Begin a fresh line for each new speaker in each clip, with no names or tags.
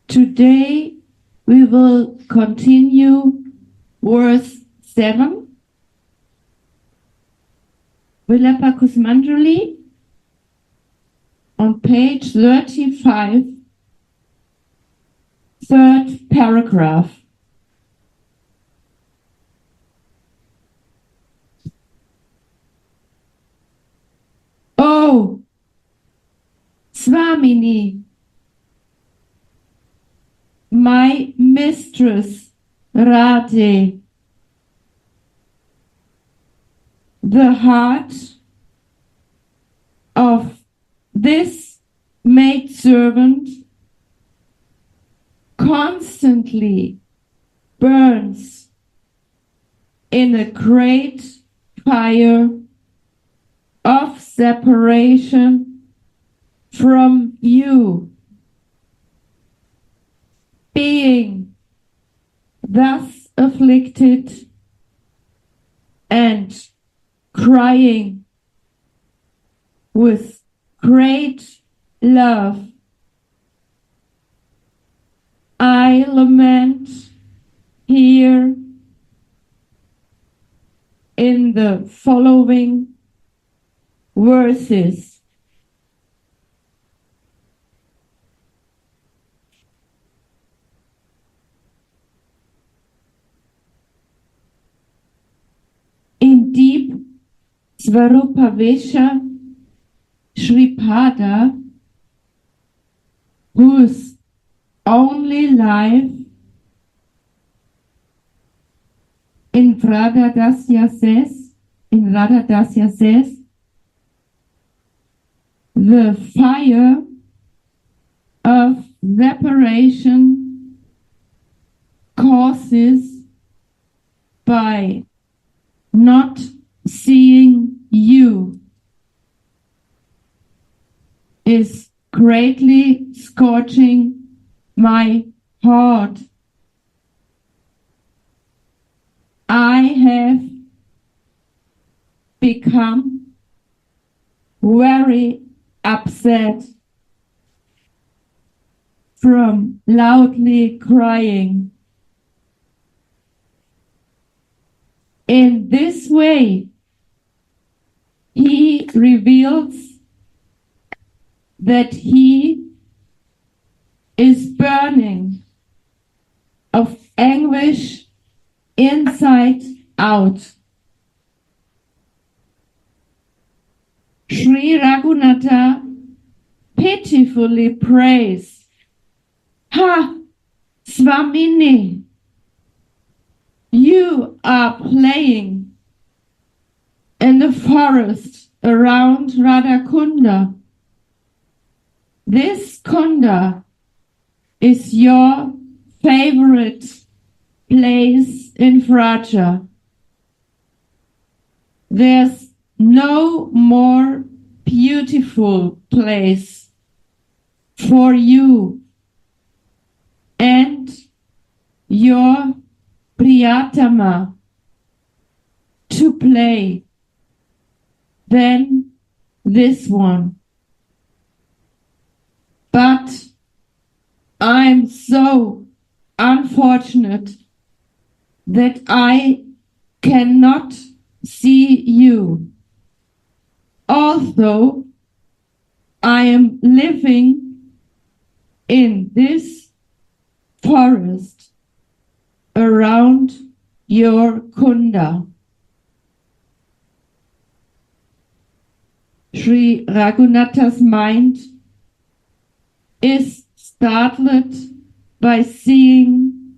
Today we will continue verse 7, Vilapa Kusumanjali, on page 35, third paragraph. Oh, Swamini, my mistress Radha, the heart of this maidservant constantly burns in a great fire of separation from you. Being thus afflicted and crying with great love, I lament here in the following verses. In deep Svarupavesha, Shripada, whose only life in Radha Dasya says, the fire of separation causes by not seeing you is greatly scorching my heart. I have become very upset from loudly crying. In this way, he reveals that he is burning of anguish inside out. Sri Raghunatha pitifully prays, "Ha, Swamini, you are playing in the forest around Radhakunda. This Kunda is your favorite place in Vraja. There's no more beautiful place for you and your Priyatama to play than this one. But I'm so unfortunate that I cannot see you, although I am living in this forest around your Kunda." Sri Raghunatha's mind is startled by seeing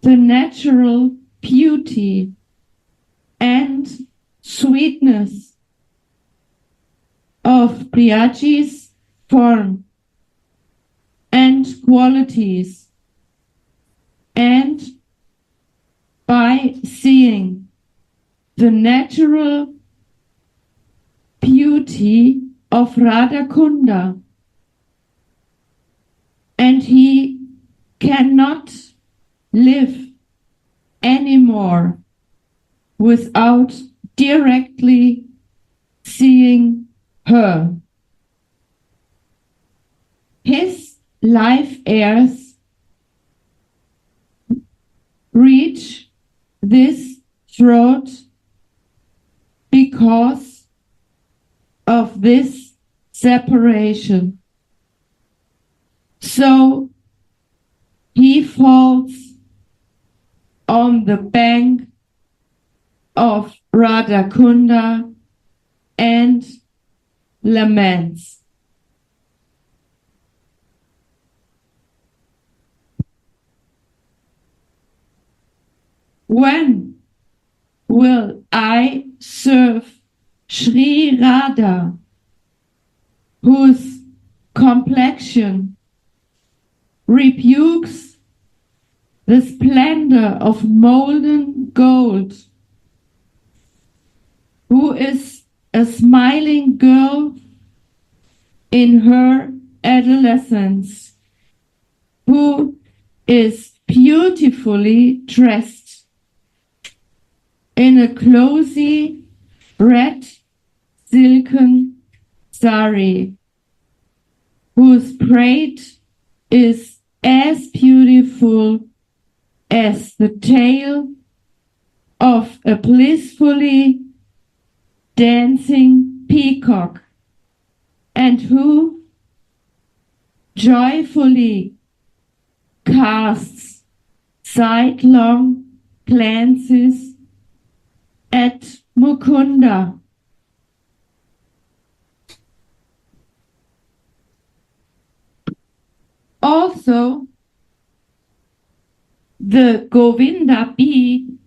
the natural beauty and sweetness of Priyaji's form and qualities, and by seeing the natural beauty of Radhakunda, and he cannot live anymore without directly seeing her. His live heirs reach this throat because of this separation. So he falls on the bank of Radha and laments. When will I serve Sri Radha, whose complexion rebukes the splendor of molten gold, who is a smiling girl in her adolescence, who is beautifully dressed in a glossy red silken sari, whose braid is as beautiful as the tail of a blissfully dancing peacock, and who joyfully casts sidelong glances at Mukunda. Also, the Govinda bee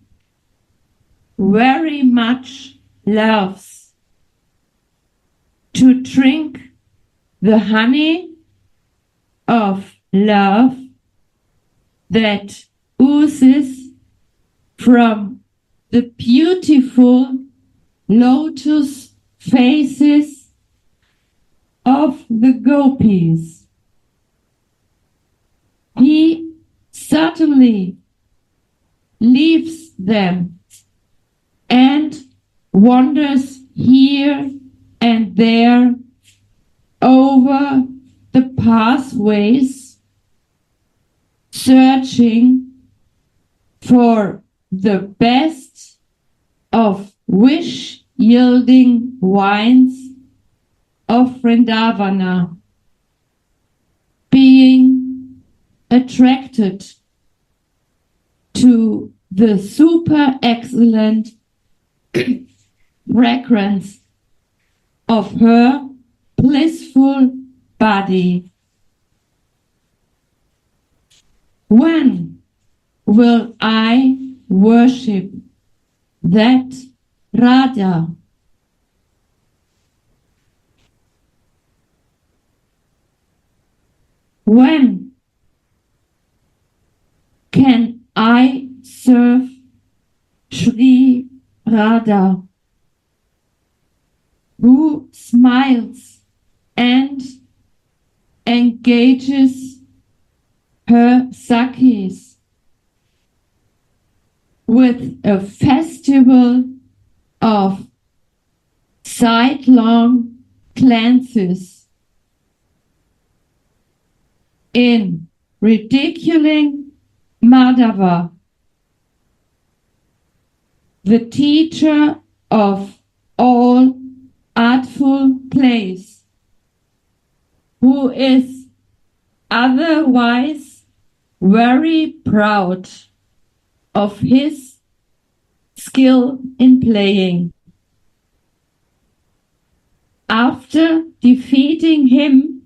very much loves to drink the honey of love that oozes from the beautiful lotus faces of the gopis. He suddenly leaves them and wanders here and there over the pathways, searching for the best of wish-yielding wines of Vrindavana, being attracted to the super excellent fragrance of her blissful body. When will I worship that Radha? When can I serve Sri Radha, who smiles and engages her Sakhis with a festival of sidelong glances in ridiculing Madhava, the teacher of all artful plays, who is otherwise very proud of his skill in playing. After defeating him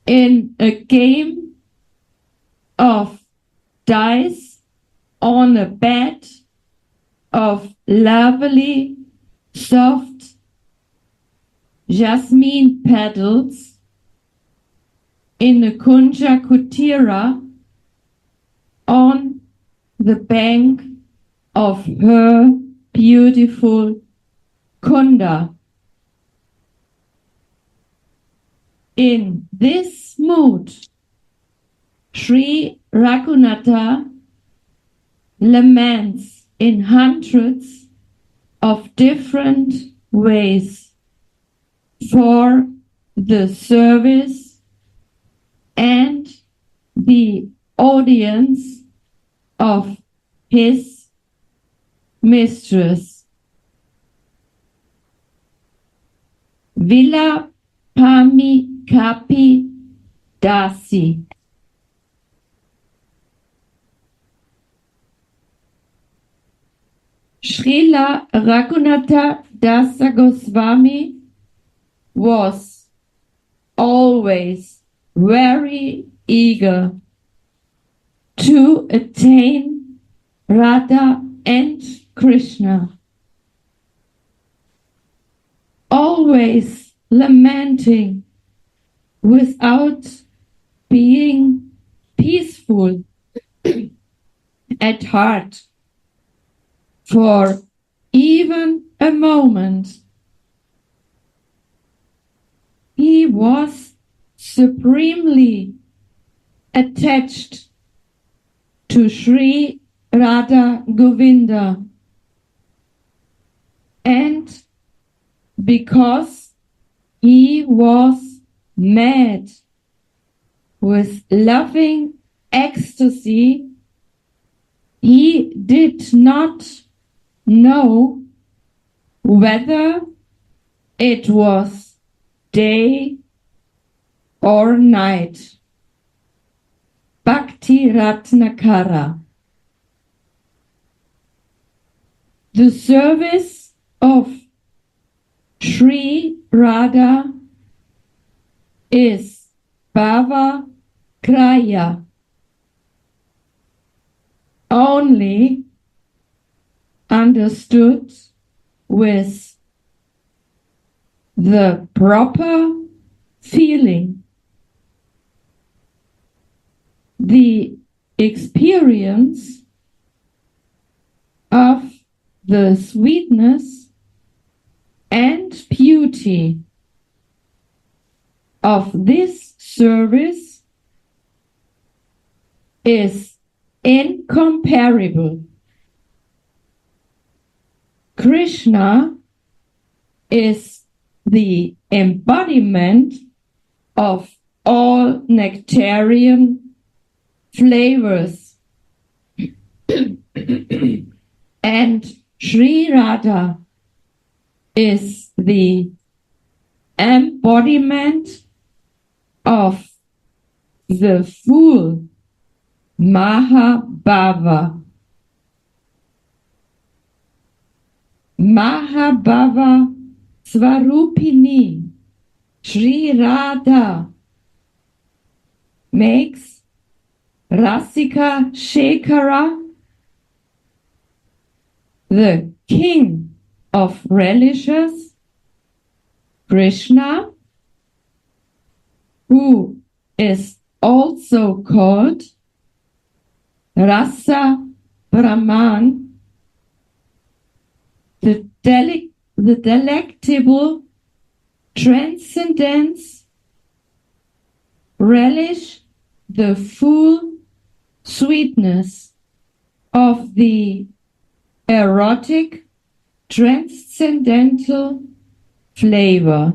in a game of dice on a bed of lovely, soft jasmine petals in a kunja kutira on the bank of her beautiful kunda. In this mood, Sri Raghunatha laments in hundreds of different ways for the service and the audience of his mistress. Vilapa kapi dasi. Srila Raghunatha Dasa Goswami was always very eager to attain Radha and Krishna, always lamenting without being peaceful at heart for even a moment. He was supremely attached to Sri Radha Govinda, and because he was mad with loving ecstasy, he did not know whether it was day or night. Bhakti Ratnakara. The service of Sri Radha is Bhava Kraya. Only understood with the proper feeling. The experience of the sweetness and beauty of this service is incomparable. Krishna is the embodiment of all nectarian flavors, and Sri Radha is the embodiment of the full Mahabhava. Mahabhava Swarupini Sri Radha makes Rasika Shekhara the king of relishes, Krishna, who is also called Rasa Brahman, the delectable transcendence, relish the full sweetness of the erotic transcendental flavor.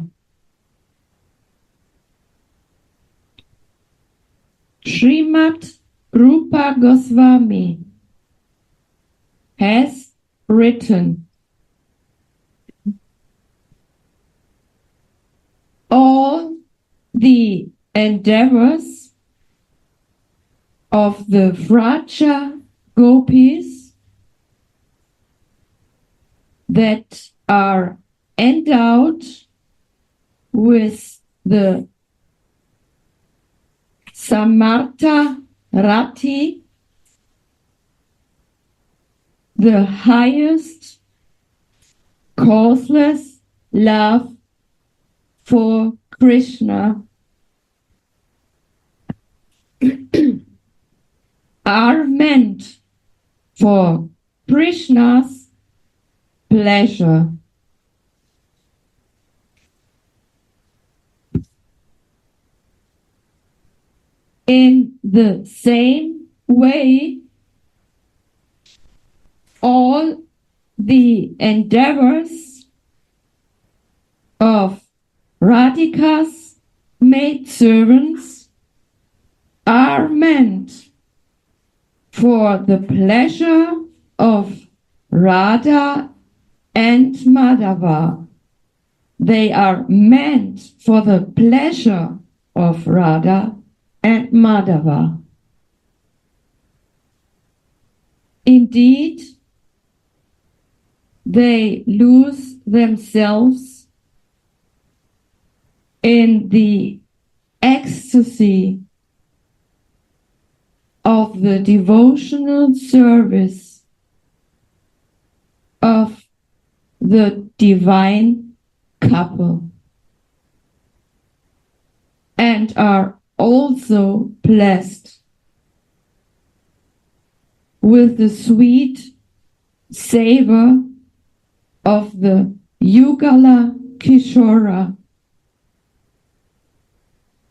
Srimad Rupa Goswami has written, all the endeavors of the Vraja gopis that are endowed with the Samartha Rati, the highest causeless love for Krishna, are meant for Krishna's pleasure. In the same way, all the endeavors of Radhika's maidservants are meant for the pleasure of Radha and Madhava. They are meant for the pleasure of Radha and Madhava. Indeed, they lose themselves in the ecstasy of the devotional service of the divine couple, and are also blessed with the sweet savor of the Yugala Kishora.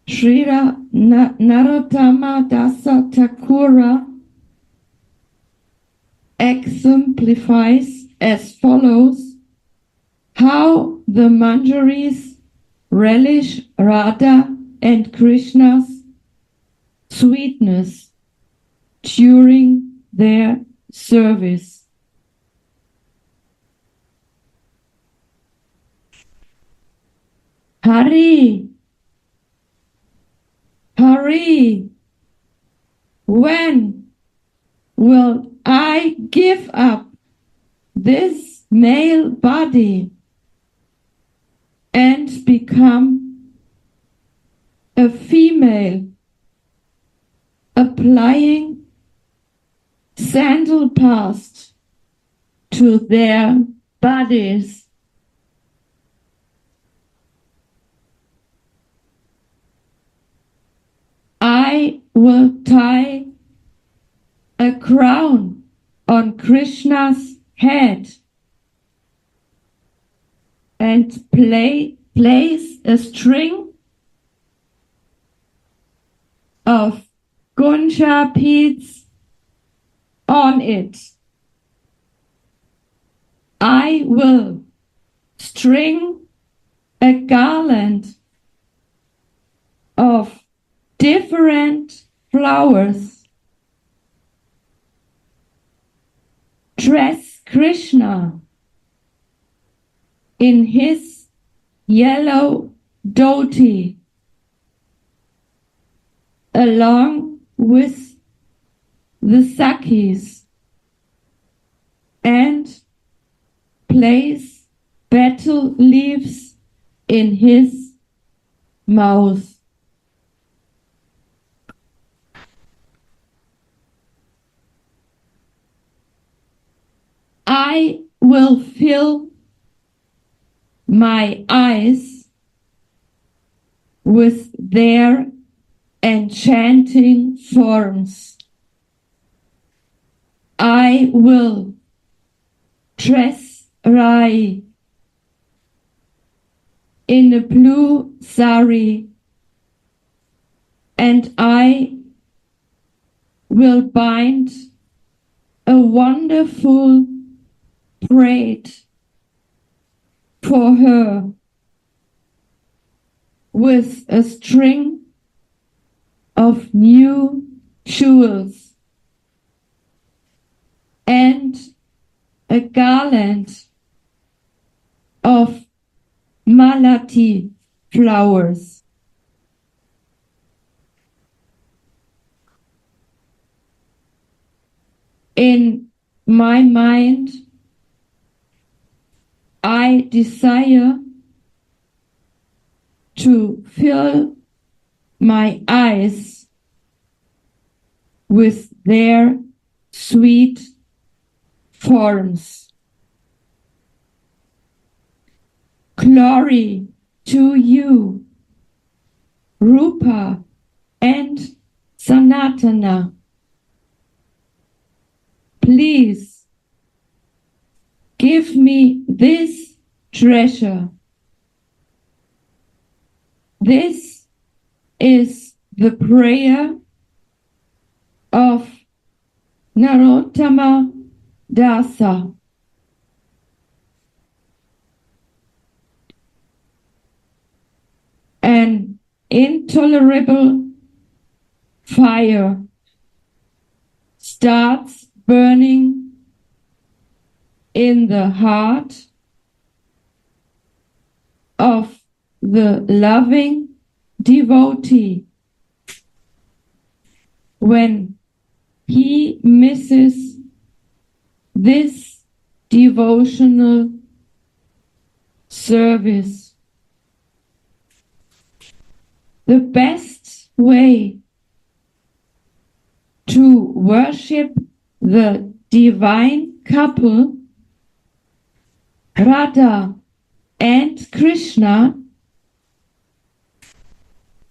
Srila Narottama Dasa Thakura exemplifies as follows how the Manjaris relish Radha and Krishna's sweetness during their service. Hari, Hari, when will I give up this male body and become a female, applying sandal paste to their bodies? I will tie a crown on Krishna's head and place a string of gunja beads on it. I will string a garland of different flowers, dress Krishna in his yellow dhoti, along with the Sakhis, and place betel leaves in his mouth. I will fill my eyes with their enchanting forms. I will dress Rai in a blue sari, and I will bind a wonderful braid for her with a string of new jewels and a garland of malati flowers. In my mind, I desire to fill my eyes with their sweet forms. Glory to you, Rupa and Sanatana. Please give me this treasure. This is the prayer of Narottama Dasa. An intolerable fire starts burning in the heart of the loving devotee when he misses this devotional service. The best way to worship the divine couple, Radha and Krishna,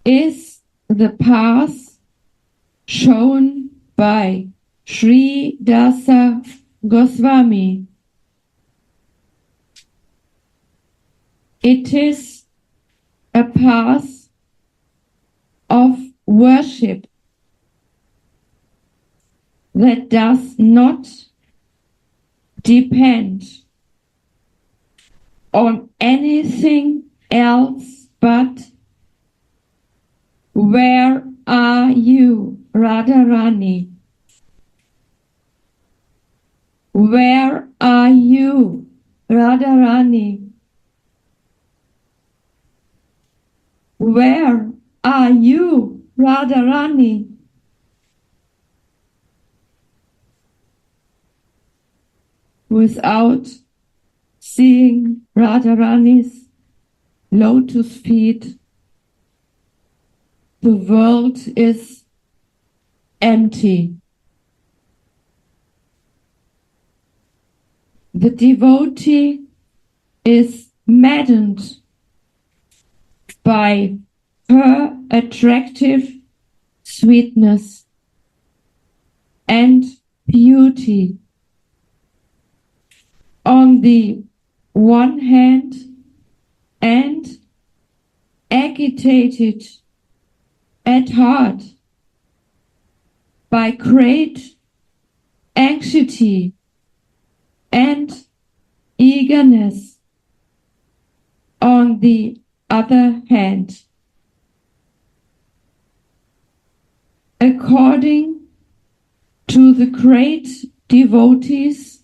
is the path shown by Sri Dasa Goswami. It is a path of worship that does not depend on anything else but where are you, Radharani? Where are you, Radharani? Where are you, Radharani? Without seeing Radharani's lotus feet, the world is empty. The devotee is maddened by her attractive sweetness and beauty. On the one hand, and agitated at heart by great anxiety and eagerness on the other hand. According to the great devotees,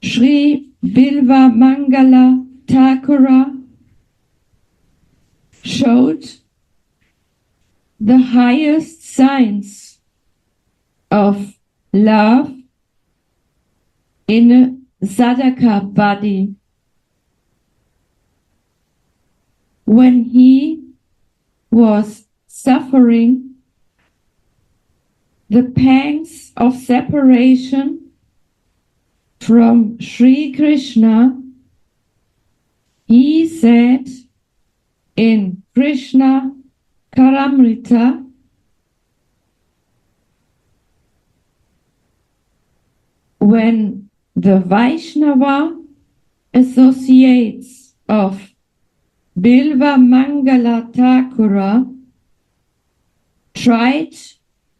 Sri Vilapa Thakura showed the highest signs of love in a sadhaka body when he was suffering the pangs of separation from Sri Krishna. He said in Krishna Karamrita, when the Vaishnava associates of Vilapa Thakura tried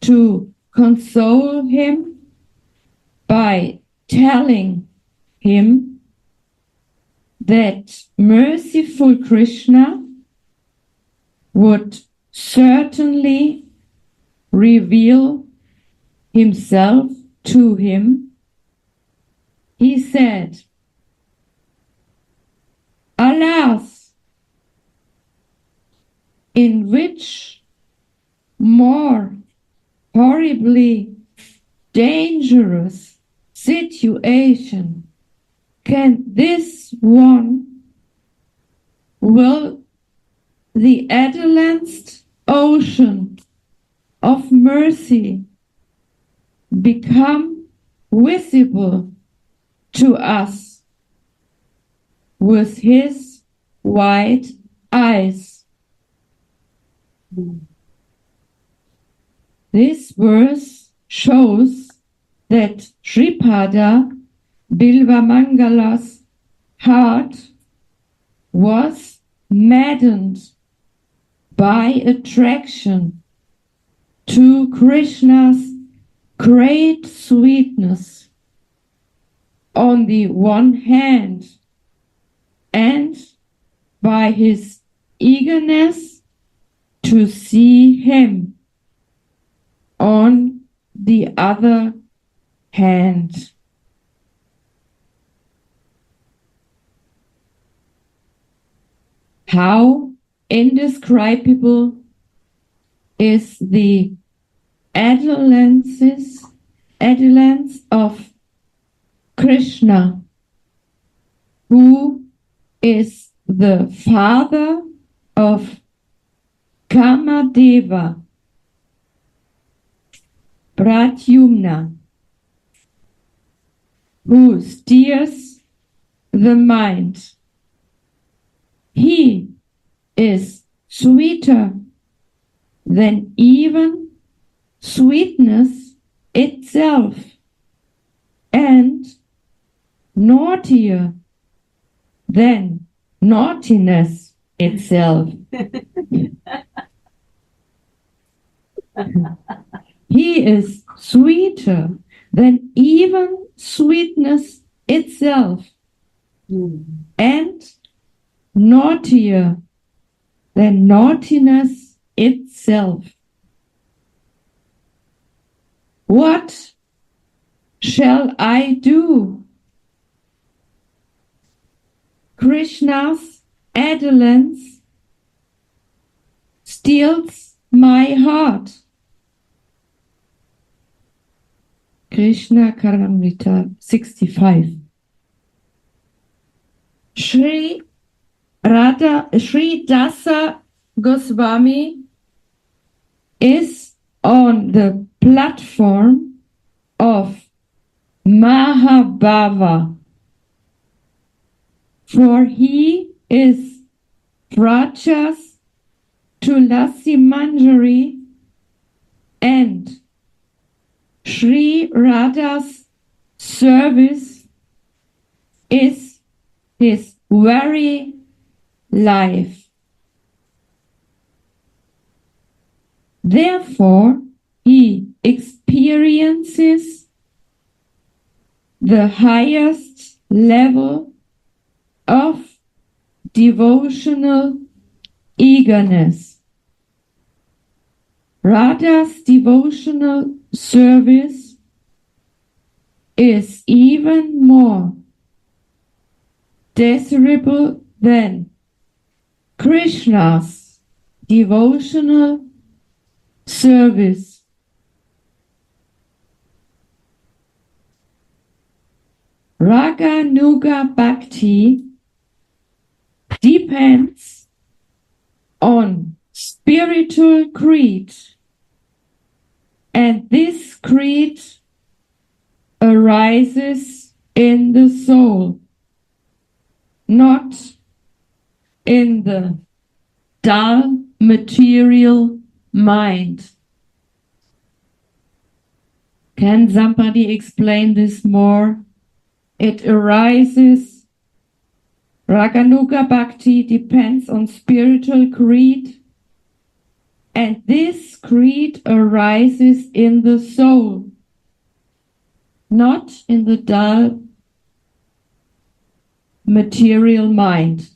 to console him by telling him that merciful Krishna would certainly reveal himself to him, he said, "Alas, in which more horribly dangerous situation can this one will the adalanced ocean of mercy become visible to us with his wide eyes." This verse shows that Sripada Bilvamangala's heart was maddened by attraction to Krishna's great sweetness on the one hand, and by his eagerness to see him. On the other hand, how indescribable is the adolescence of Krishna, who is the father of Kamadeva, Pradyumna, who steers the mind. He is sweeter than even sweetness itself, and naughtier than naughtiness itself. He is sweeter than even sweetness itself, and naughtier than naughtiness itself. What shall I do? Krishna's adolescence steals my heart. Krishna Karamrita 65. Sri Dasa Goswami is on the platform of Mahabhava, for he is Vraja's Tulasi Manjari and Sri Radha's service is his very life. Therefore, he experiences the highest level of devotional eagerness. Radha's devotional service is even more desirable than Krishna's devotional service. Raganuga Bhakti depends on spiritual creed, and this creed arises in the soul, not in the dull material mind. Can somebody explain this more? It arises, Raganuga Bhakti depends on spiritual creed, and this creed arises in the soul, not in the dull material mind.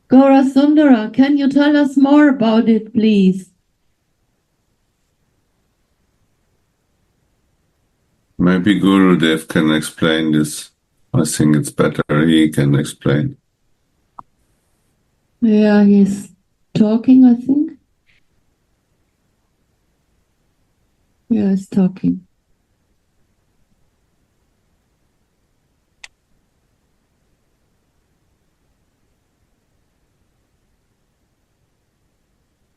Gaura Sundara, can you tell us more about it, please?
Maybe Gurudev can explain this. I think it's better he can explain.
Yeah, he's talking, I think. Yeah, he's talking.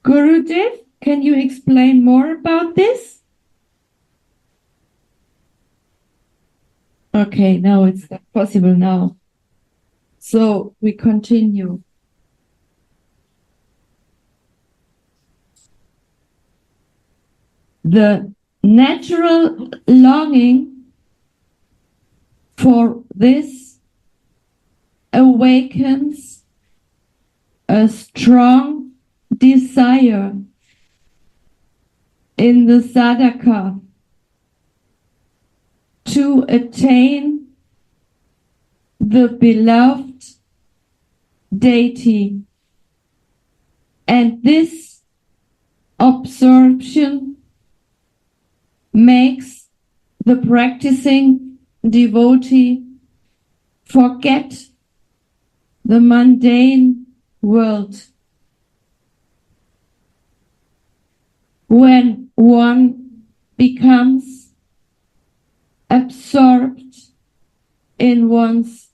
Gurudev, can you explain more about this? Okay, now it's not possible now. So we continue. The natural longing for this awakens a strong desire in the sadhaka to attain the beloved deity. And this absorption makes the practicing devotee forget the mundane world. When one becomes absorbed in one's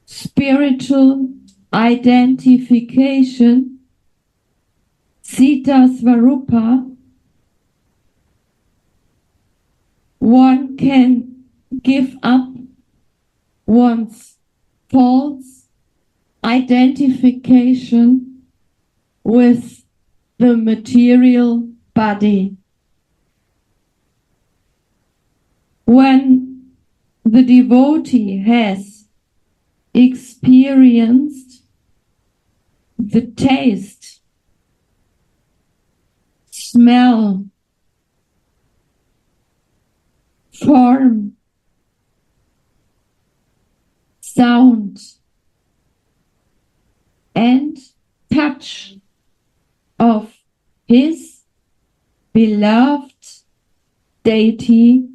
spiritual identification, Sita Svarupa, one can give up one's false identification with the material body. When the devotee has experienced the taste, smell, form, sound, and touch of his beloved deity,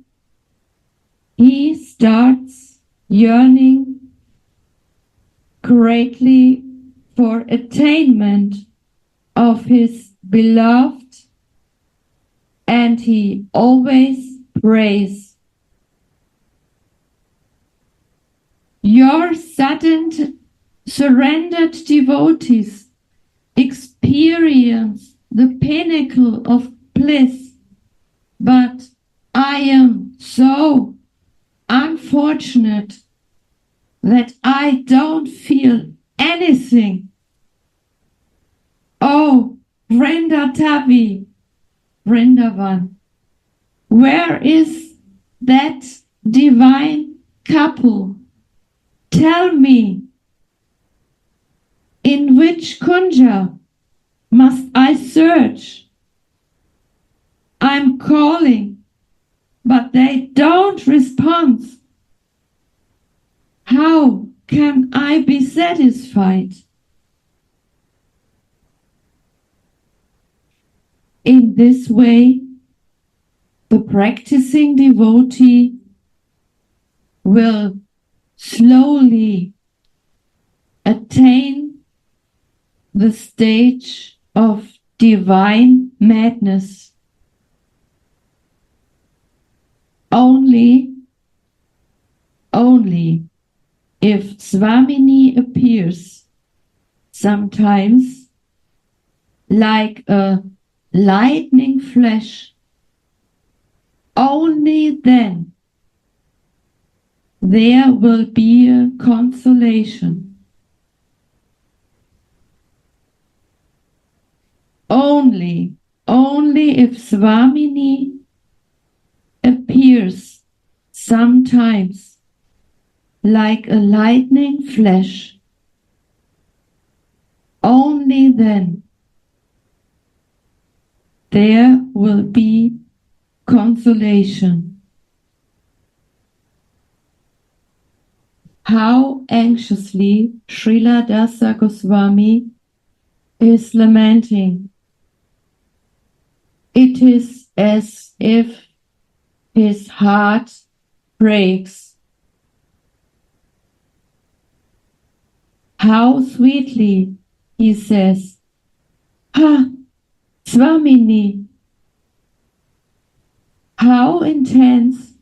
he starts yearning greatly for attainment of his beloved, and he always prays. Your sudden surrendered devotees experience the pinnacle of bliss, but I am so unfortunate that I don't feel anything. Oh, Vrindatavi, Vrindavan, where is that divine couple? Tell me, in which kunja must I search? I'm calling, but they don't respond. How can I be satisfied? In this way, the practicing devotee will slowly attain the stage of divine madness. Only if Swamini appears, sometimes like a lightning flash, only then there will be a consolation. Only if Swamini appears sometimes like a lightning flash, only then there will be consolation. How anxiously Srila Dasa Goswami is lamenting. It is as if his heart breaks. How sweetly he says, "Ha, Swamini." How intense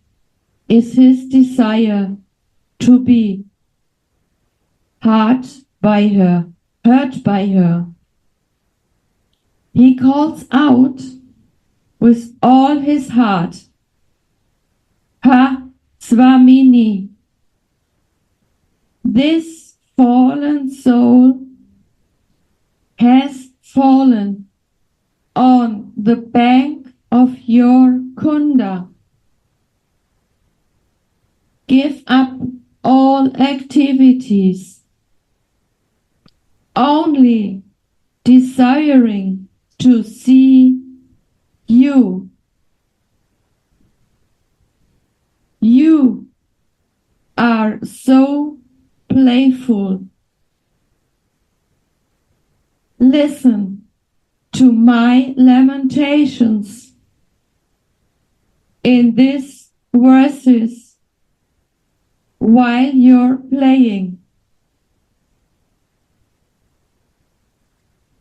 is his desire to be hurt by her. He calls out with all his heart, "Ha, Swamini." This fallen soul has fallen on the bank of your kunda. Give up all activities, only desiring to see you You are so playful. Listen to my lamentations in these verses while you're playing.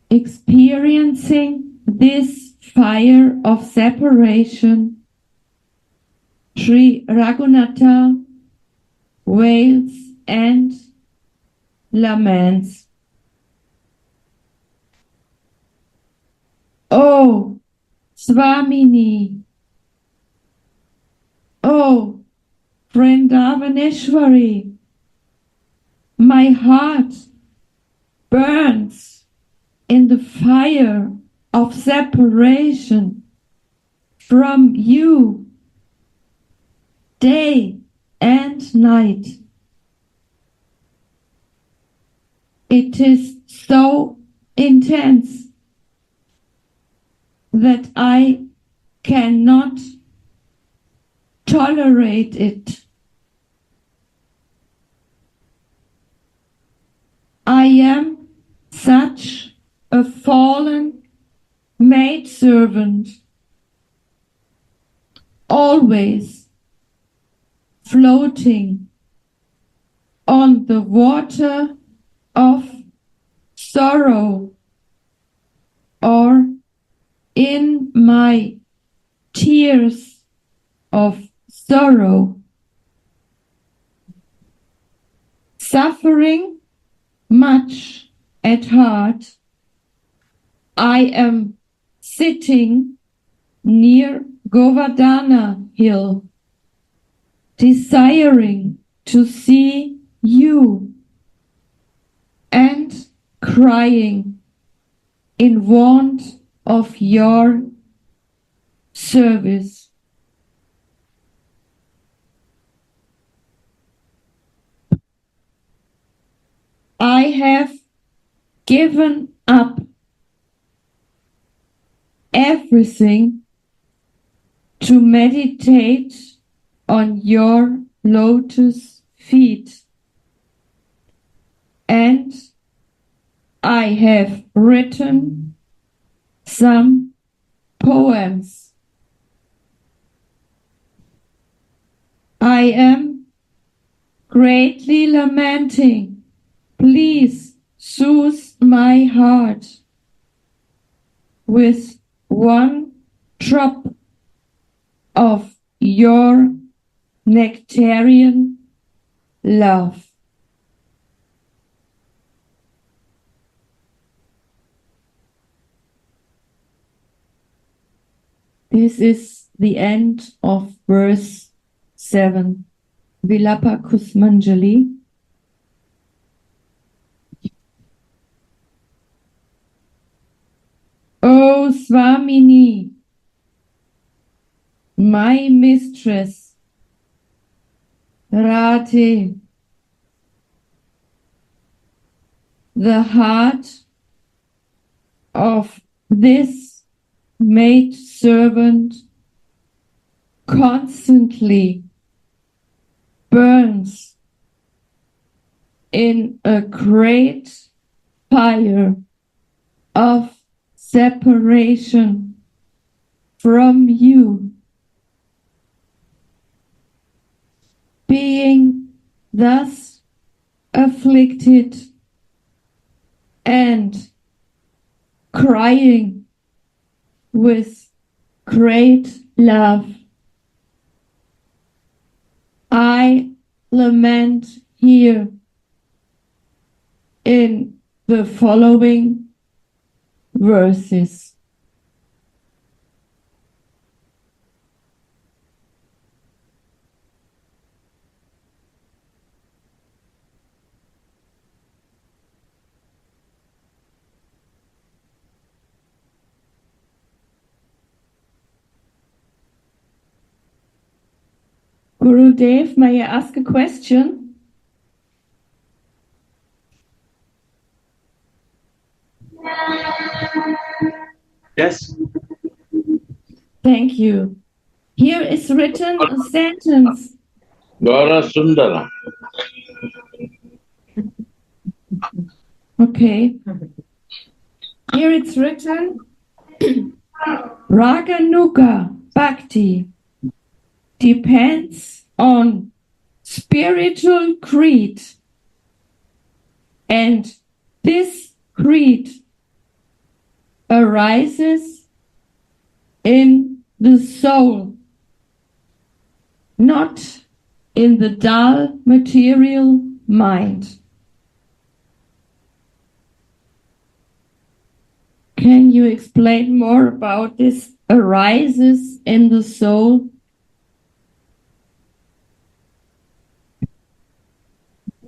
Experiencing this fire of separation, Sri Raghunatha wails and laments. Oh, Swamini, oh, Vrindavaneshwari, my heart burns in the fire of separation from you day and night. It is so intense that I cannot tolerate it. I am such a fallen maidservant, always floating on the water of sorrow, or in my tears of sorrow, suffering much at heart. I am sitting near Govardhana hill, desiring to see you and crying in want of your service. I have given up everything to meditate on your lotus feet, and I have written some poems. I am greatly lamenting. Please soothe my heart with one drop of your nectarian love. This is the end of verse 7. Vilapa Kusumanjali. O Swamini, my mistress, Radhe, the heart of this maidservant constantly burns in a great fire of separation from you. Being thus afflicted and crying with great love, I lament here in the following verses. Gurudev, may I ask a question?
Yes.
Thank you. Here is written a sentence
Gaura Sundara.
Okay. Here it's written, Raganuga Bhakti depends on spiritual creed, and this creed arises in the soul, not in the dull material mind. Can you explain more about this arises in the soul?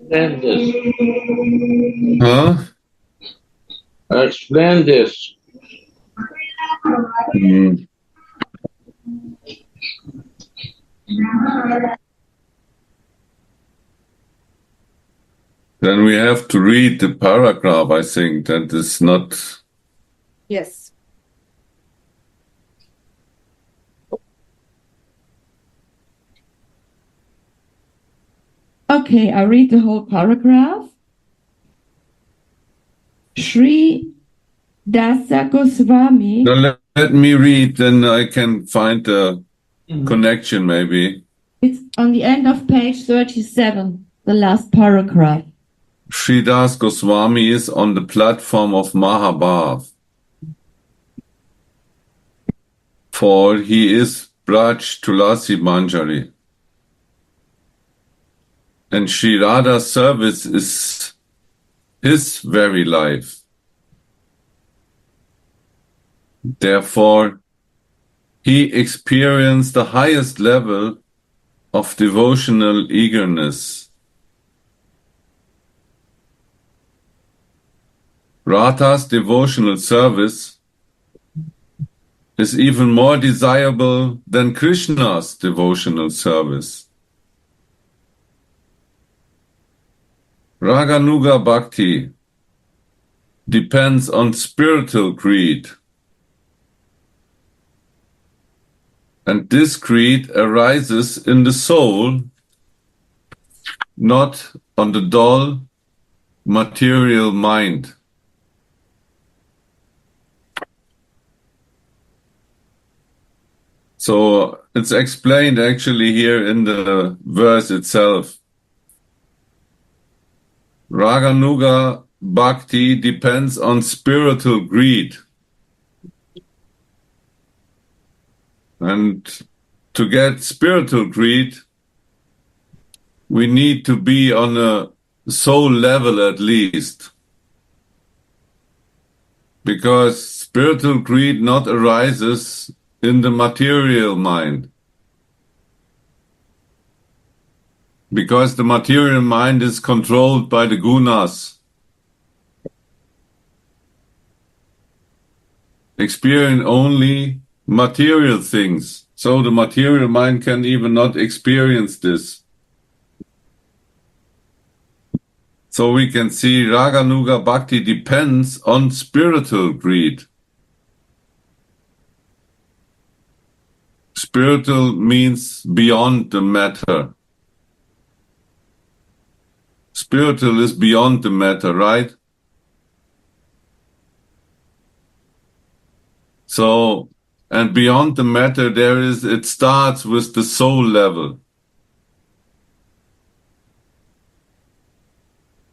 Explain this.
Huh?
Explain this.
Hmm. Then we have to read the paragraph, I think. That is not...
Yes.
Okay, I read the whole paragraph. Sri Dasa Goswami.
No, let me read, then I can find the connection maybe.
It's on the end of page 37, the last paragraph.
Sridas Goswami is on the platform of Mahabhav, for he is Braj Tulasi Manjari. And Sri Radha's service is his very life. Therefore, he experienced the highest level of devotional eagerness. Radha's devotional service is even more desirable than Krishna's devotional service. Raganuga Bhakti depends on spiritual creed, and this creed arises in the soul, not on the dull material mind. So it's explained actually here in the verse itself. Raganuga Bhakti depends on spiritual greed. And to get spiritual greed, we need to be on a soul level at least. Because spiritual greed not arises in the material mind. Because the material mind is controlled by the gunas. Experience only material things. So the material mind can even not experience this. So we can see Raganuga Bhakti depends on spiritual greed. Spiritual means beyond the matter. Spiritual is beyond the matter, right? So, and beyond the matter it starts with the soul level.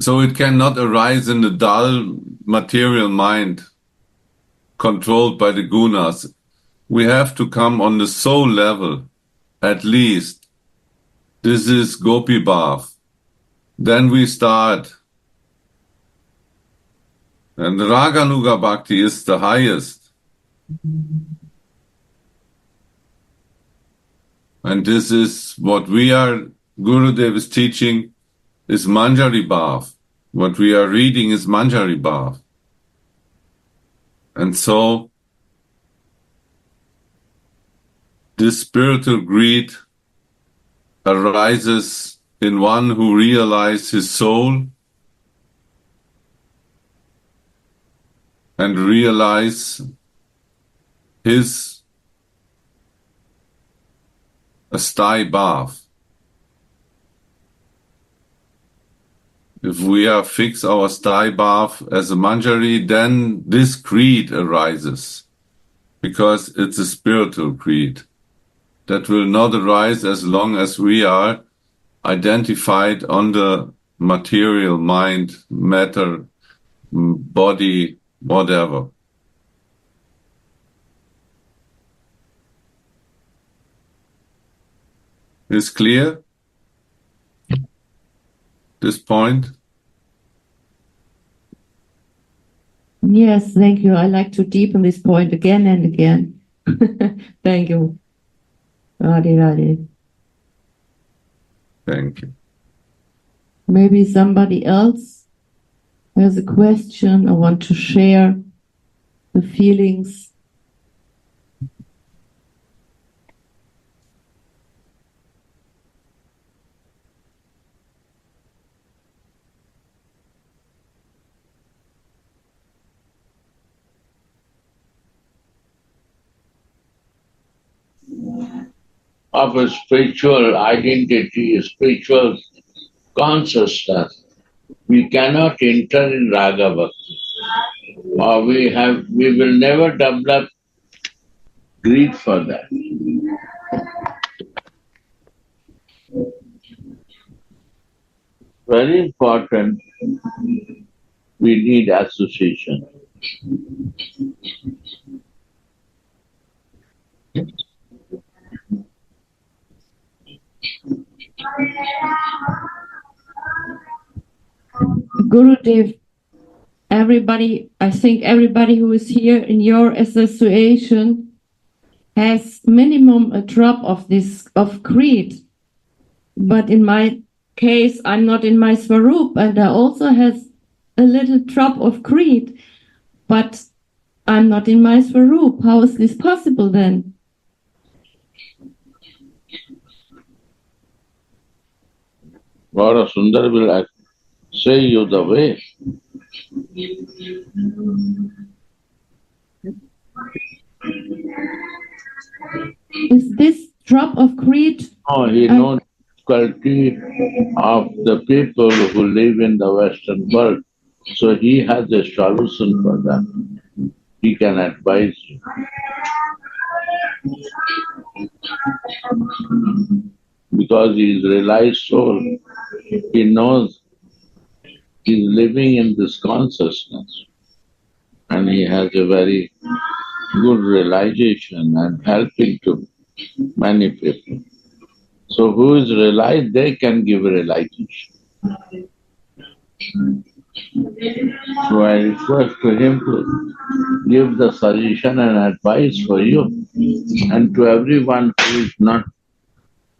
So it cannot arise in the dull material mind controlled by the gunas. We have to come on the soul level, at least. This is Gopi Bhav. Then we start. And Raganuga Bhakti is the highest. And this is what Gurudev is teaching, is Manjari Bhav. What we are reading is Manjari Bhav. And so, this spiritual greed arises in one who realizes his soul and realize his asthai bhav. If we are fix our sty bath as a manjari, then this creed arises, because it's a spiritual creed that will not arise as long as we are identified on the material mind, matter, body, whatever. Is clear? This point?
Yes, thank you. I like to deepen this point again and again. Thank you. Radhe, Radhe.
Thank you.
Maybe somebody else has a question or want to share the feelings.
Of a spiritual identity, a spiritual consciousness, we cannot enter in raga bhakti. Or we will never develop greed for that. Very important, we need association.
Gurudev, I think everybody who is here in your association has minimum a drop of greed. But in my case, I'm not in my Swarup, and I also has a little drop of greed, but I'm not in my Swarup. How is this possible then?
Lord Sundar will say you the way.
Is this drop of greed?
No, he knows quality of the people who live in the Western world. So he has a solution for them. He can advise you. Because he is realized soul, he knows he is living in this consciousness. And he has a very good realization and helping to many people. So who is realized, they can give realization. So I request to him to give the suggestion and advice for you and to everyone who is not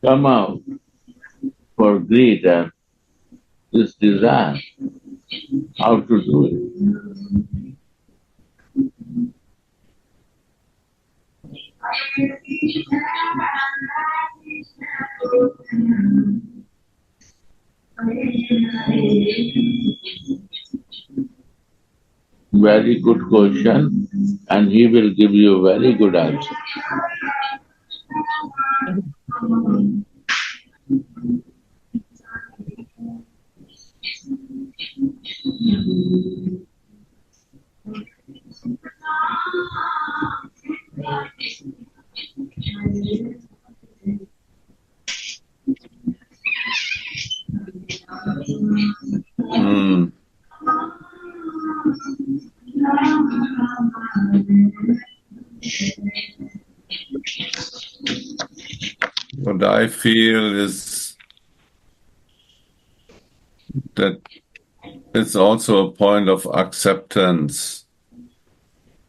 come out for greed and this desire, how to do it. Very good question, and he will give you very good answer.
What I feel is that it's also a point of acceptance.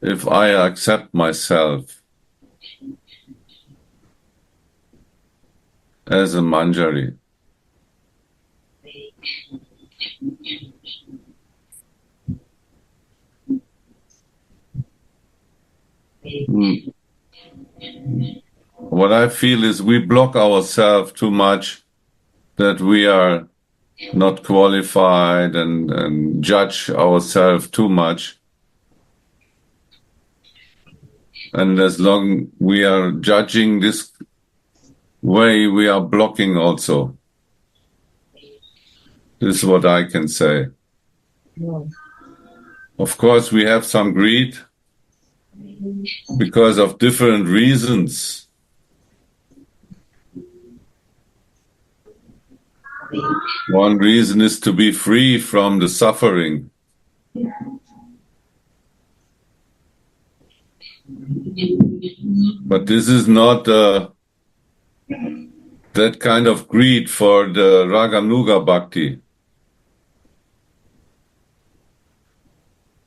If I accept myself as a manjari, what I feel is we block ourselves too much, that we are not qualified and judge ourselves too much. And as long we are judging this way, we are blocking also. This is what I can say. Of course, we have some greed because of different reasons. One reason is to be free from the suffering. But this is not that kind of greed for the Raganuga Bhakti.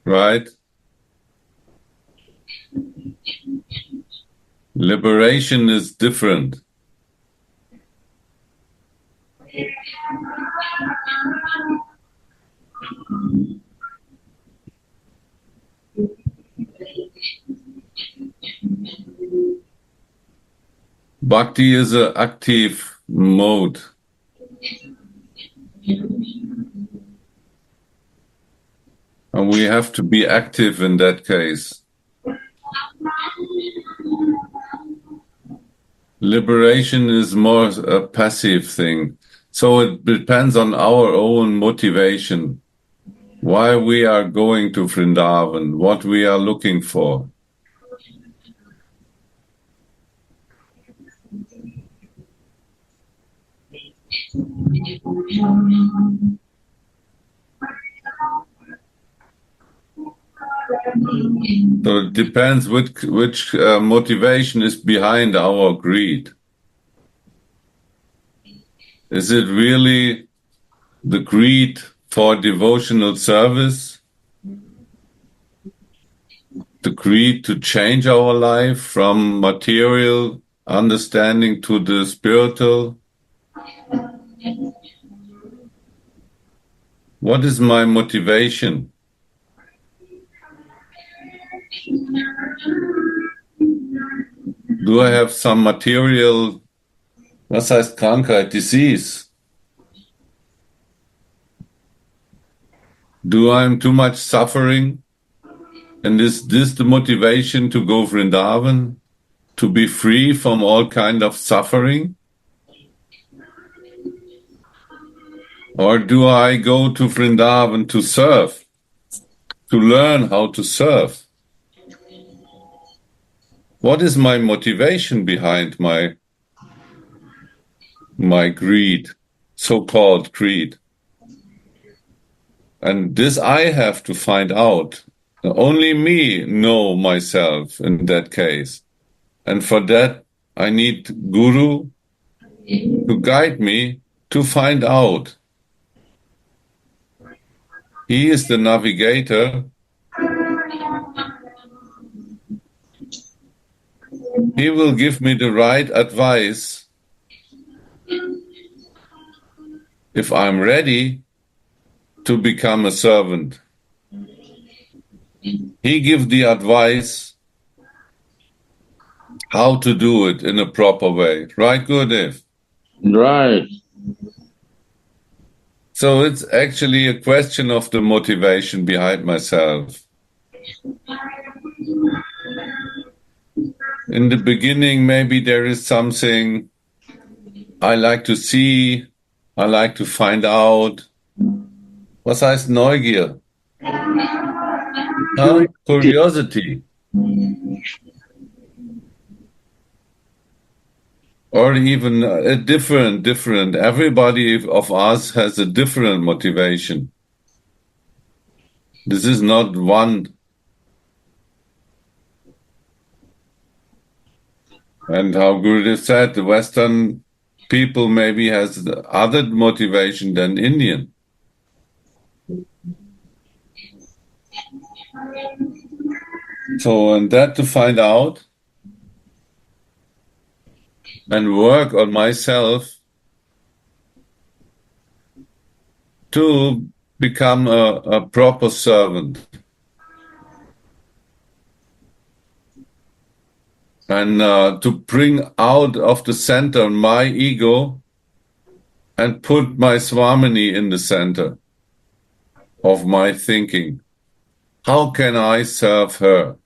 Right? Liberation is different. Bhakti is an active mode. And we have to be active in that case. Liberation is more a passive thing. So it depends on our own motivation. Why we are going to Vrindavan, what we are looking for. So it depends which motivation is behind our greed. Is it really the greed for devotional service? The greed to change our life from material understanding to the spiritual? What is my motivation? Do I have some material, was heißt Krankheit, disease? Do I have too much suffering? And is this the motivation to go Vrindavan? To be free from all kind of suffering? Or do I go to Vrindavan to serve? To learn how to serve? What is my motivation behind my greed, so-called greed? And this I have to find out. Only me know myself in that case. And for that, I need Guru to guide me to find out. He is the navigator. He will give me the right advice if I'm ready to become a servant. He gives the advice how to do it in a proper way. Right, Gurudev?
Right.
So it's actually a question of the motivation behind myself. In the beginning, maybe there is something I like to see, I like to find out. Was heißt Neugier? Huh? Curiosity. Or even a different. Everybody of us has a different motivation. This is not one. And how Gurudev said, the Western people maybe has other motivation than Indian. So, and that to find out and work on myself to become a proper servant. And to bring out of the center my ego and put my Swamini in the center of my thinking. How can I serve her?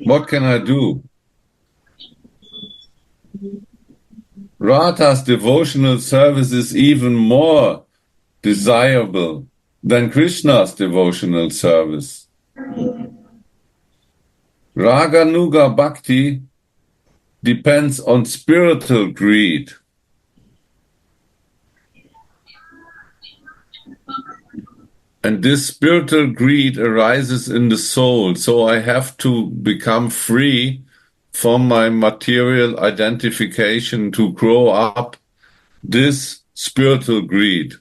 What can I do? Radha's devotional service is even more desirable than Krishna's devotional service. Raganuga bhakti depends on spiritual greed. And this spiritual greed arises in the soul, so I have to become free from my material identification to grow up this spiritual greed.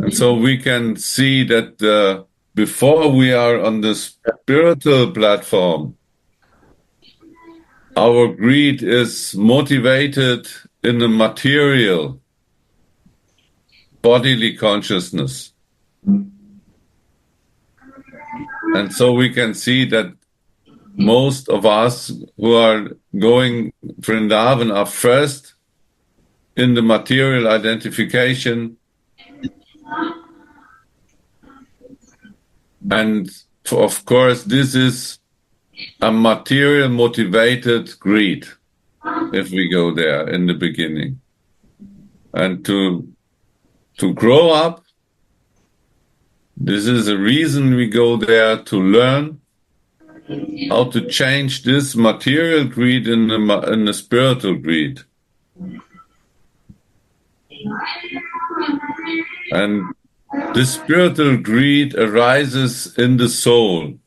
And so we can see that before we are on the spiritual platform, our greed is motivated in the material, bodily consciousness. And so we can see that most of us who are going Vrindavan are first in the material identification, and of course this is a material motivated greed if we go there in the beginning. And to grow up, this is a reason we go there, to learn how to change this material greed in the spiritual greed. And this spiritual greed arises in the soul.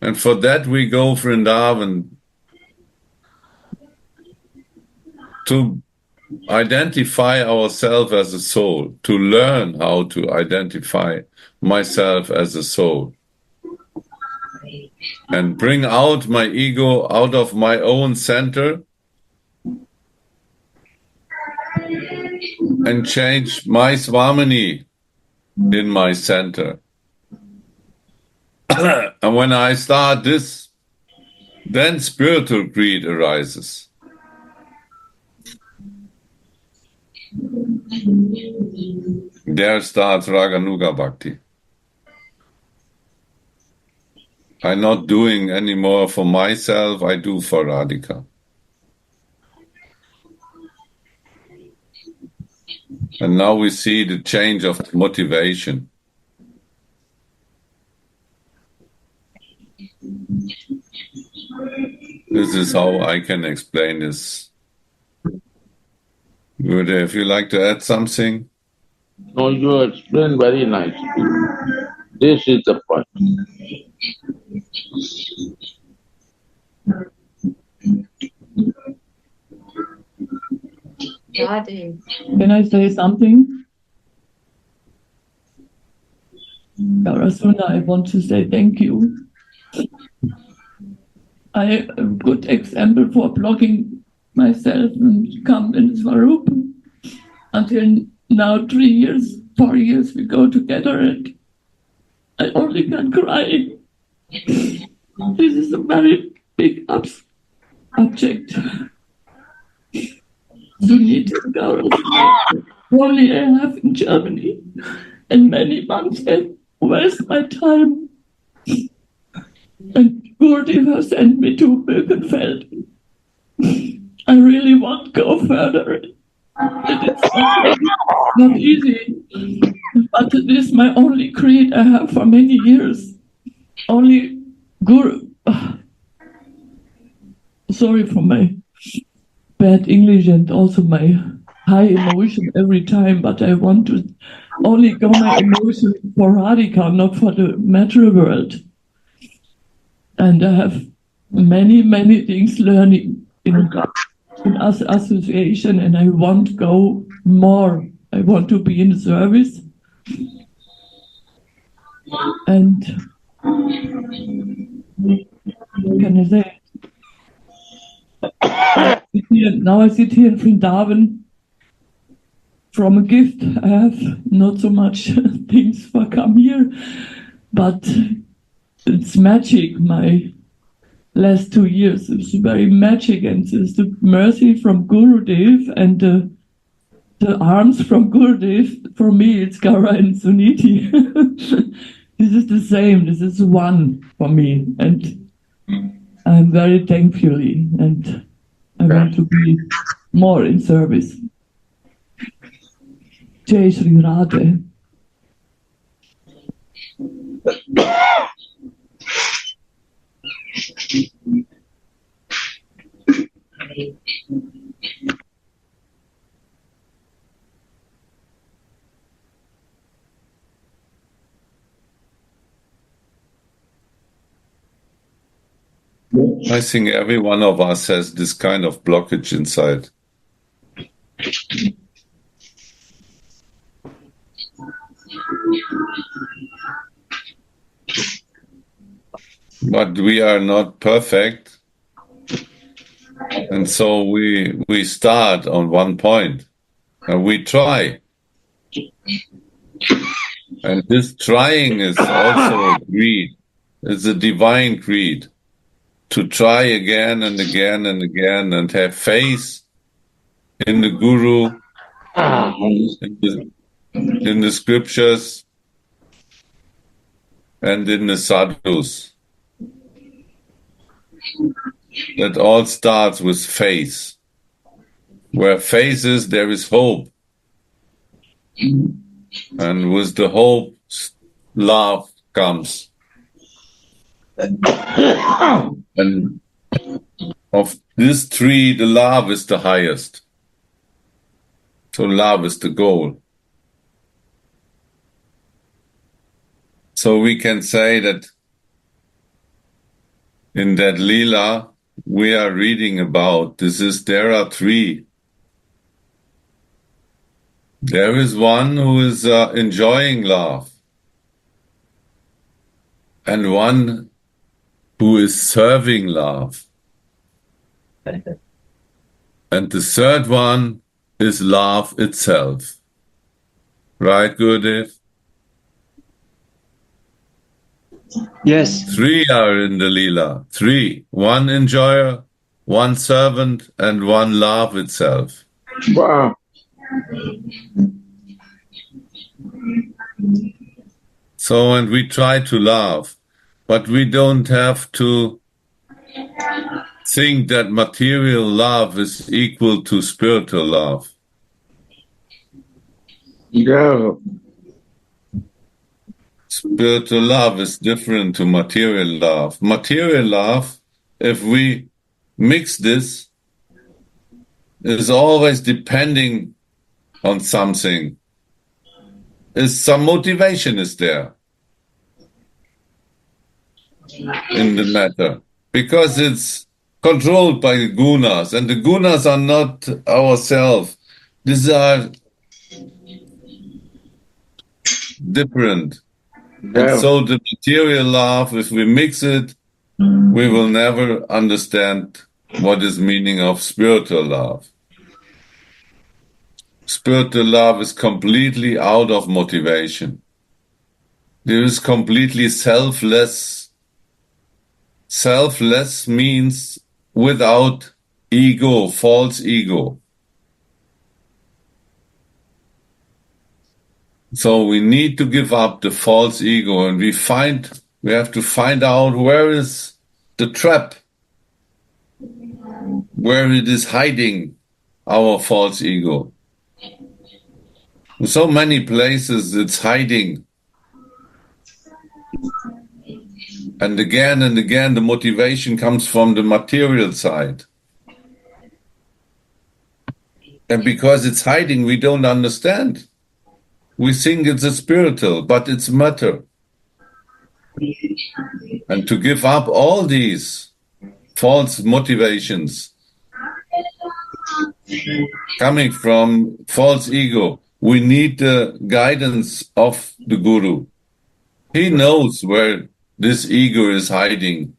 And for that we go Vrindavan, to identify ourselves as a soul, to learn how to identify myself as a soul, and bring out my ego out of my own center and change my Swamini in my center. And when I start this, then spiritual greed arises. There starts Raganuga Bhakti. I'm not doing any more for myself, I do for Radhika. And now we see the change of motivation. This is how I can explain this. Gurudev, if you like to add something?
No, you explained very nicely. This is the point.
Can I say something? Karasuna, I want to say thank you. I am a good example for blocking myself and come in Swarup. Until now, 3 years, 4 years we go together and I only can cry. This is a very big object. Suniti only I have in Germany, and many months I waste my time. And Gurudev has sent me to Birkenfeld. I really want to go further. It's not easy, but it is my only creed I have for many years. Only Guru. Sorry for my bad English and also my high emotion every time, but I want to only go my emotion for Radhika, not for the material world. And I have many, many things learning in us association, and I want to go more. I want to be in service. And what can I say? Now I sit here in Vrindavan. From a gift, I have not so much things for come here, but it's magic. My last 2 years is very magic, and it's the mercy from Gurudev and the arms from Gurudev. For me, it's Gara and Suniti. this is the same. This is one for me. And I'm very thankfully. And I want to be more in service. Jai Shri Radha.
I think every one of us has this kind of blockage inside. But we are not perfect. And so we start on one point and we try. And this trying is also a greed. It's a divine greed. To try again and again and again and have faith in the Guru, in the scriptures, and in the sadhus. That all starts with faith. Where faith is, there is hope. And with the hope, love comes. And of this three, the love is the highest. So love is the goal. So we can say that in that Leela we are reading about, there are three. There is one who is enjoying love, and one who is serving love. And the third one is love itself. Right, Gurudev?
Yes.
Three are in the Leela. Three. One enjoyer, one servant, and one love itself.
Wow.
So, and we try to love, but we don't have to think that material love is equal to spiritual love.
Yeah.
Spiritual love is different to material love. Material love, if we mix this, is always depending on something. Some motivation is there in the matter, because it's controlled by the gunas, and the gunas are not ourselves. These are different.
Yeah.
And so the material love, if we mix it, we will never understand what is meaning of spiritual love. Spiritual love is completely out of motivation. There is completely selfless. Selfless means without ego, false ego. So we need to give up the false ego, and we have to find out where is the trap, where it is hiding our false ego. In so many places it's hiding. And again the motivation comes from the material side. And because it's hiding, we don't understand. We think it's a spiritual, but it's matter. And to give up all these false motivations coming from false ego, we need the guidance of the Guru. He knows where this ego is hiding.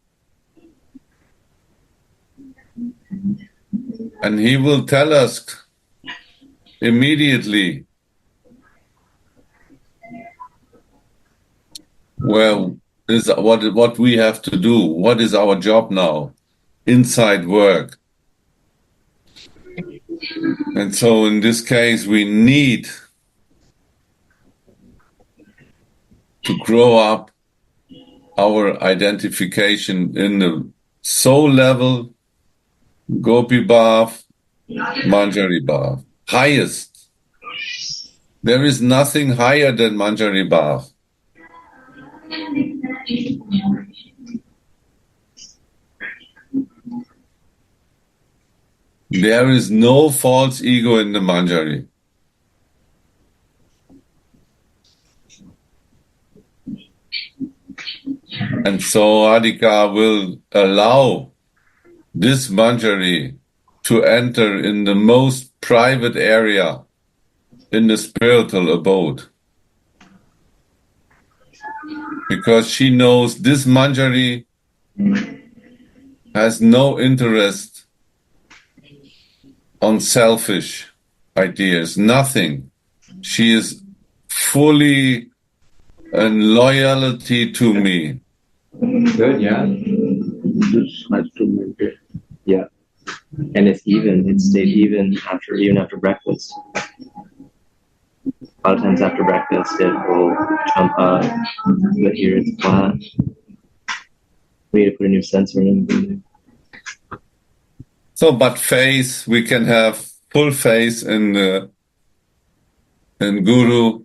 And he will tell us immediately, well, is what we have to do. What is our job now? Inside work. And so in this case, we need to grow up our identification in the soul level, Gopi Bhav, Manjari Bhav. Highest. There is nothing higher than Manjari Bhav. There is no false ego in the Manjari. And so Adhika will allow this Manjari to enter in the most private area in the spiritual abode. Because she knows this Manjari has no interest on selfish ideas, nothing. She is fully in loyalty to me.
Good, yeah.
This has to make it.
Yeah. And it's even. It stayed even after breakfast. A lot of times after breakfast, it will jump up, but here it's flat. We need to put a new sensor in.
So, but faith, we can have full faith in Guru,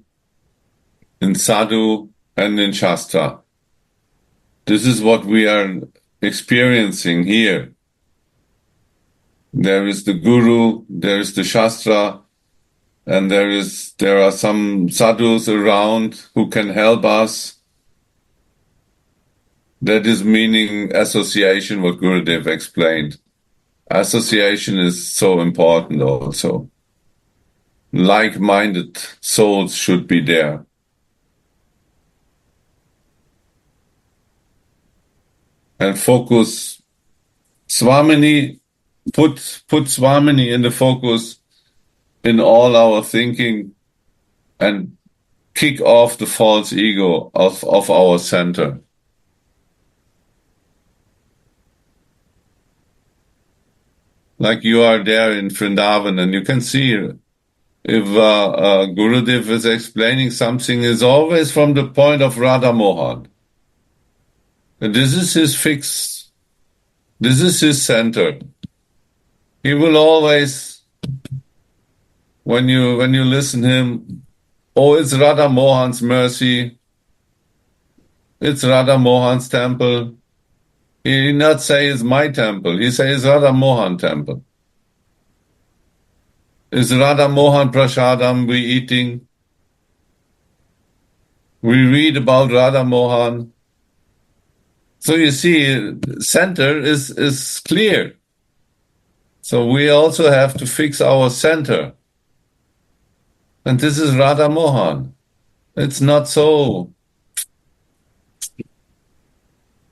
in Sadhu, and in Shastra. This is what we are experiencing here. There is the Guru, there is the Shastra, and there are some sadhus around who can help us. That is meaning association, what Gurudev explained. Association is so important also. Like-minded souls should be there. And focus Swamini, put Swamini in the focus in all our thinking and kick off the false ego of our center. Like you are there in Vrindavan and you can see if Gurudev is explaining something, is always from the point of Radha Mohan. And this is his fix. This is his center. He will always, when you listen him, oh, it's Radha Mohan's mercy. It's Radha Mohan's temple. He not say it's my temple. He says Radha Mohan temple. Is Radha Mohan Prasadam we eating? We read about Radha Mohan. So you see, center is clear. So we also have to fix our center. And this is Radha Mohan. It's not so.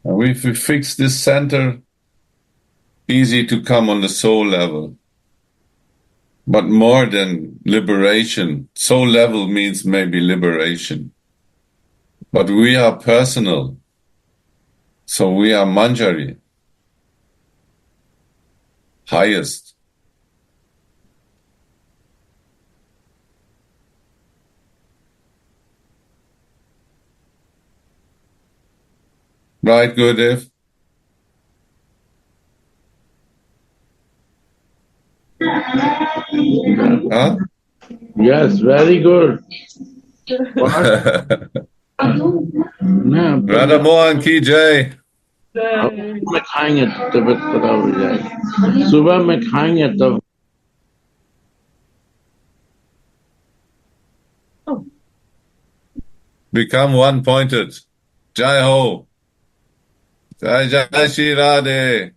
If we fix this center, easy to come on the soul level. But more than liberation, soul level means maybe liberation. But we are personal. So we are Manjari. Highest. Right, Gurudev? Huh?
Yes, very good. What? No,
Radha Mohan ki jai.
में खाएंगे तो तबीयत खराब हो जाएगी सुबह में खाएंगे तब
Become one-pointed. Jai Ho. Jai Jai Shri Radhe.